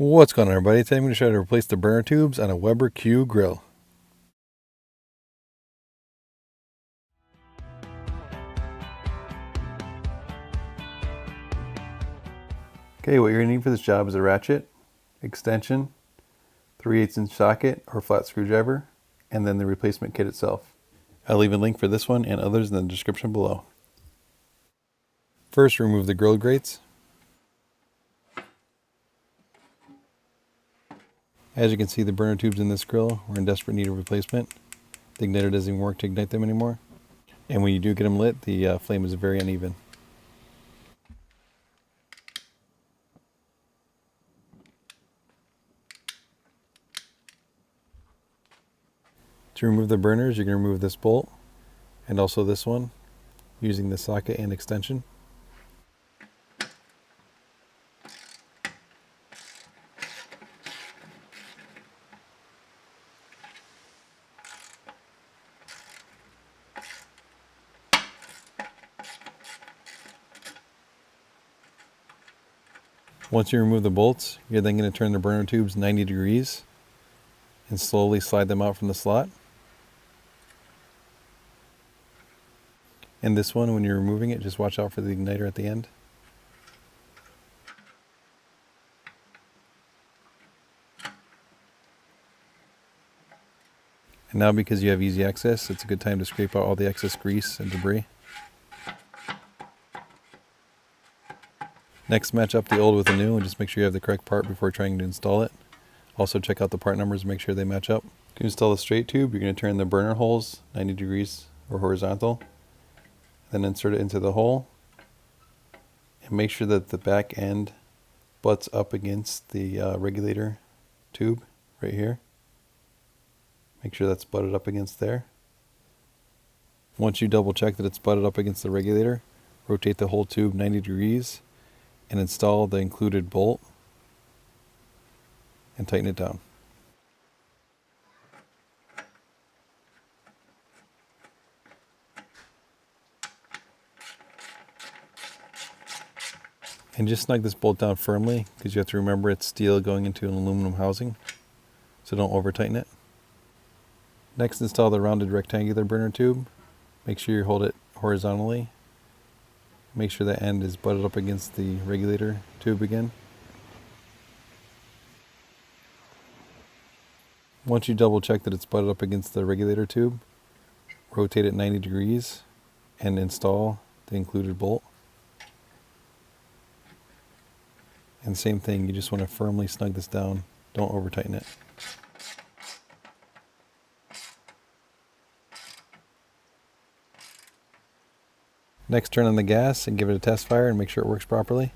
What's going on, everybody? Today I'm going to show you how to replace the burner tubes on a Weber Q grill. Okay, what you're going to need for this job is a ratchet, extension, 3/8 inch socket or flat screwdriver, and then the replacement kit itself. I'll leave a link for this one and others in the description below. First, remove the grill grates. As you can see, the burner tubes in this grill were in desperate need of replacement. The igniter doesn't even work to ignite them anymore. And when you do get them lit, the flame is very uneven. To remove the burners, you're going to remove this bolt and also this one using the socket and extension. Once you remove the bolts, you're then going to turn the burner tubes 90 degrees and slowly slide them out from the slot. And this one, when you're removing it, just watch out for the igniter at the end. And now, because you have easy access, it's a good time to scrape out all the excess grease and debris. Next, match up the old with the new and just make sure you have the correct part before trying to install it. Also check out the part numbers and make sure they match up. To install the straight tube, you're going to turn the burner holes 90 degrees or horizontal. Then insert it into the hole. And make sure that the back end butts up against the regulator tube right here. Make sure that's butted up against there. Once you double check that it's butted up against the regulator, rotate the whole tube 90 degrees and install the included bolt and tighten it down. And just snug this bolt down firmly because you have to remember it's steel going into an aluminum housing, so don't over tighten it. Next, install the rounded rectangular burner tube. Make sure you hold it horizontally. Make sure the end is butted up against the regulator tube again. Once you double check that it's butted up against the regulator tube, rotate it 90 degrees and install the included bolt. And same thing, you just want to firmly snug this down. Don't over tighten it. Next, turn on the gas and give it a test fire and make sure it works properly.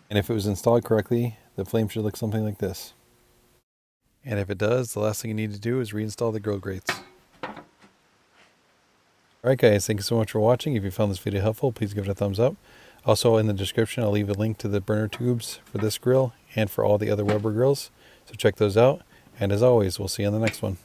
And if it was installed correctly, the flame should look something like this. And if it does, the last thing you need to do is reinstall the grill grates. Alright guys, thank you so much for watching. If you found this video helpful, please give it a thumbs up. Also in the description, I'll leave a link to the burner tubes for this grill and for all the other Weber grills. So check those out. And as always, we'll see you on the next one.